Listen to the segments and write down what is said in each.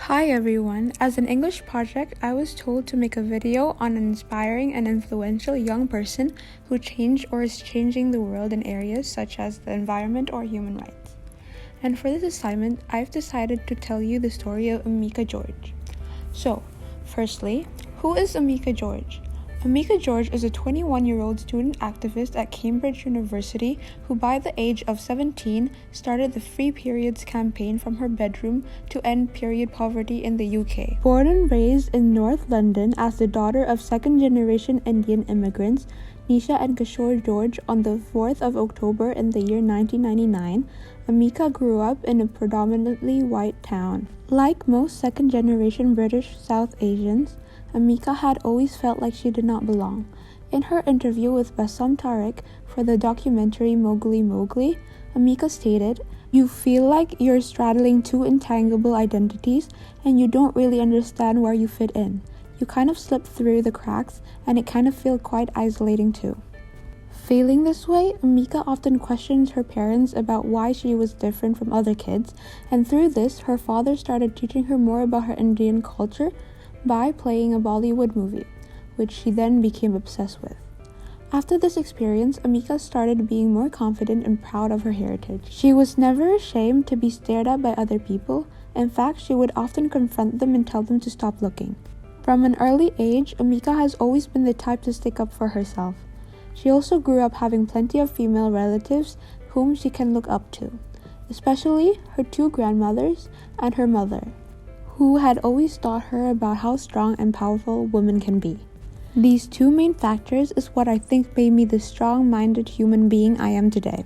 Hi everyone! As an English project, I was told to make a video on an inspiring and influential young person who changed or is changing the world in areas such as the environment or human rights. And for this assignment, I've decided to tell you the story of Amika George. So, firstly, who is Amika George? Amika George is a 21-year-old student activist at Cambridge University who by the age of 17 started the Free Periods campaign from her bedroom to end period poverty in the UK. Born and raised in North London as the daughter of second-generation Indian immigrants, Nisha and Kishore George, on the 4th of October in the year 1999, Amika grew up in a predominantly white town. Like most second-generation British South Asians, Amika had always felt like she did not belong. In her interview with Bassam Tariq for the documentary Mowgli Mowgli, Amika stated, "You feel like you're straddling two entangled identities and you don't really understand where you fit in. You kind of slip through the cracks and it kind of feels quite isolating too." Feeling this way, Amika often questions her parents about why she was different from other kids, and through this, her father started teaching her more about her Indian culture by playing a Bollywood movie, which she then became obsessed with. After this experience, Amika started being more confident and proud of her heritage. She was never ashamed to be stared at by other people. In fact, she would often confront them and tell them to stop looking. From an early age, Amika has always been the type to stick up for herself. She also grew up having plenty of female relatives whom she can look up to, especially her two grandmothers and her mother, who had always taught her about how strong and powerful women can be. These two main factors is what I think made me the strong-minded human being I am today.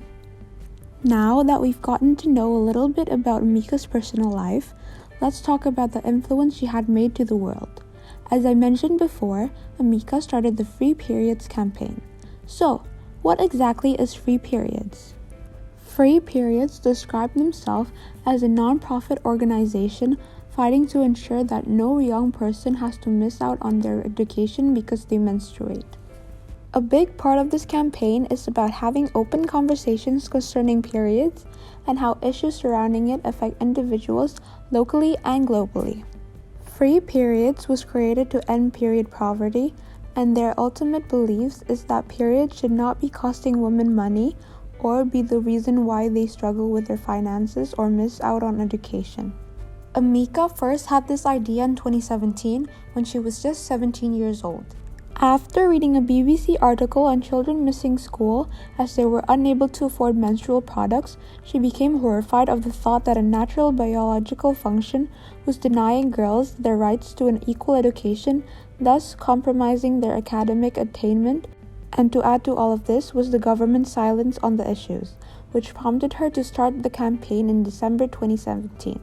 Now that we've gotten to know a little bit about Amika's personal life, let's talk about the influence she had made to the world. As I mentioned before, Amika started the Free Periods campaign. So, what exactly is Free Periods? Free Periods describe themselves as a non-profit organization fighting to ensure that no young person has to miss out on their education because they menstruate. A big part of this campaign is about having open conversations concerning periods and how issues surrounding it affect individuals locally and globally. Free Periods was created to end period poverty, and their ultimate beliefs is that periods should not be costing women money or be the reason why they struggle with their finances or miss out on education. Amika first had this idea in 2017 when she was just 17 years old. After reading a BBC article on children missing school as they were unable to afford menstrual products, she became horrified of the thought that a natural biological function was denying girls their rights to an equal education, thus compromising their academic attainment. And to add to all of this was the government's silence on the issues, which prompted her to start the campaign in December 2017.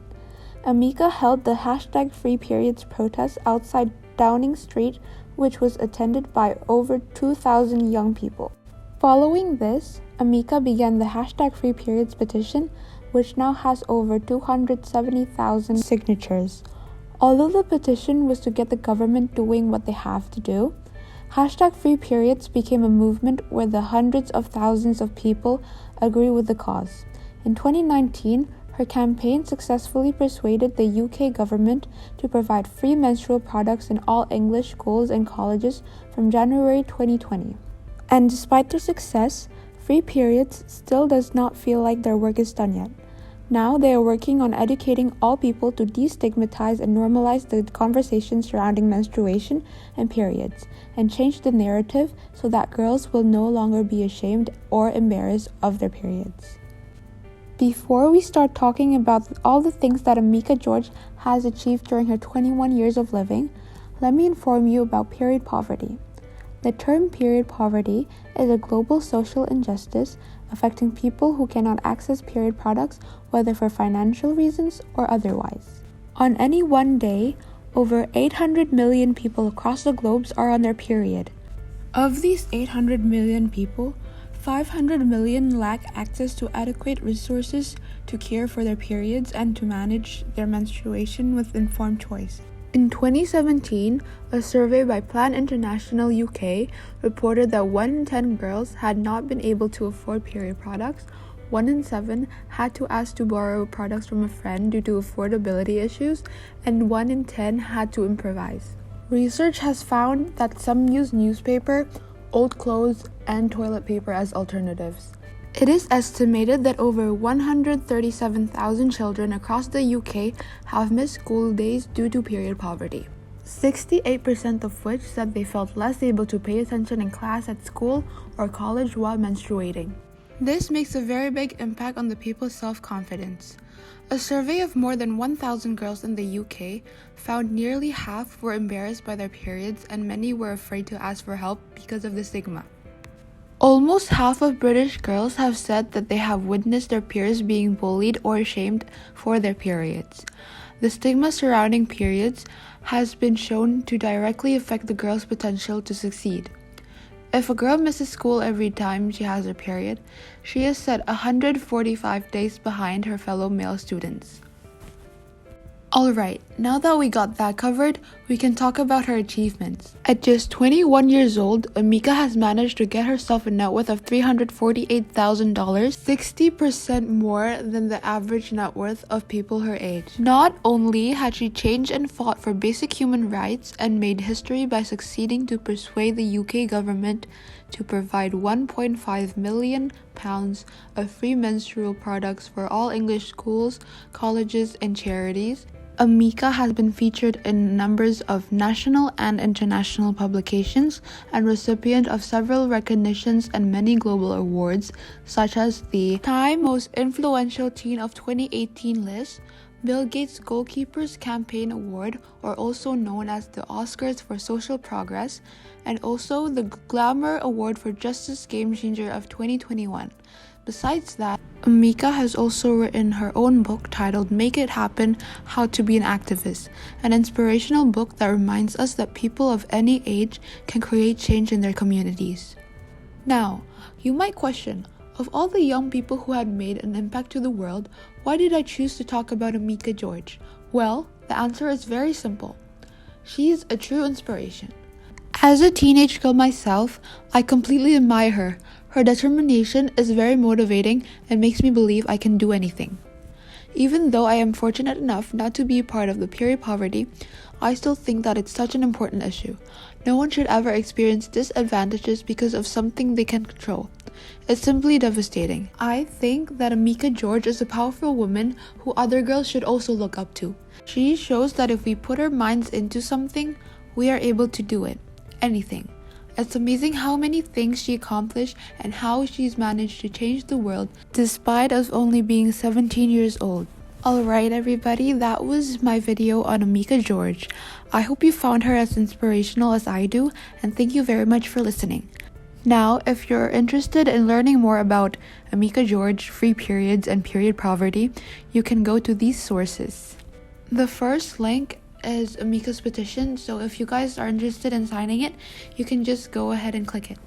Amika held the #FreePeriods protest outside Downing Street, which was attended by over 2,000 young people. Following this, Amika began the #FreePeriods petition, which now has over 270,000 signatures. Although the petition was to get the government doing what they have to do, #FreePeriods became a movement where the hundreds of thousands of people agree with the cause. In 2019, her campaign successfully persuaded the UK government to provide free menstrual products in all English schools and colleges from January 2020. And despite their success, Free Periods still does not feel like their work is done yet. Now they are working on educating all people to destigmatize and normalize the conversation surrounding menstruation and periods, and change the narrative so that girls will no longer be ashamed or embarrassed of their periods. Before we start talking about all the things that Amika George has achieved during her 21 years of living, let me inform you about period poverty. The term period poverty is a global social injustice affecting people who cannot access period products, whether for financial reasons or otherwise. On any one day, over 800 million people across the globe are on their period. Of these 800 million people, 500 million lack access to adequate resources to care for their periods and to manage their menstruation with informed choice. In 2017, a survey by Plan International UK reported that 1 in 10 girls had not been able to afford period products, 1 in 7 had to ask to borrow products from a friend due to affordability issues, and 1 in 10 had to improvise. Research has found that some use newspaper, old clothes, and toilet paper as alternatives. It is estimated that over 137,000 children across the UK have missed school days due to period poverty. 68% of which said they felt less able to pay attention in class at school or college while menstruating. This makes a very big impact on the people's self-confidence. A survey of more than 1,000 girls in the UK found nearly half were embarrassed by their periods, and many were afraid to ask for help because of the stigma. Almost half of British girls have said that they have witnessed their peers being bullied or shamed for their periods. The stigma surrounding periods has been shown to directly affect the girl's potential to succeed. If a girl misses school every time she has her period, she is set 145 days behind her fellow male students. Alright, now that we got that covered, we can talk about her achievements. At just 21 years old, Amika has managed to get herself a net worth of $348,000, 60% more than the average net worth of people her age. Not only had she changed and fought for basic human rights and made history by succeeding to persuade the UK government to provide £1.5 million of free menstrual products for all English schools, colleges, and charities, Amika has been featured in numbers of national and international publications and recipient of several recognitions and many global awards, such as the Time Most Influential Teen of 2018 list, Bill Gates Goalkeepers Campaign Award, or also known as the Oscars for Social Progress, and also the Glamour Award for Justice Game Changer of 2021. Besides that, Amika has also written her own book titled Make It Happen: How to Be an Activist, an inspirational book that reminds us that people of any age can create change in their communities. Now, you might question, of all the young people who had made an impact to the world, why did I choose to talk about Amika George? Well, the answer is very simple. She is a true inspiration. As a teenage girl myself, I completely admire her. Her determination is very motivating and makes me believe I can do anything. Even though I am fortunate enough not to be a part of the period poverty, I still think that it's such an important issue. No one should ever experience disadvantages because of something they can control. It's simply devastating. I think that Amika George is a powerful woman who other girls should also look up to. She shows that if we put our minds into something, we are able to do it. Anything. It's amazing how many things she accomplished and how she's managed to change the world despite of only being 17 years old. Alright everybody, that was my video on Amika George. I hope you found her as inspirational as I do, and thank you very much for listening. Now, if you're interested in learning more about Amika George, free periods, and period poverty, you can go to these sources. The first link is Amika's petition, so if you guys are interested in signing it, you can just go ahead and click it.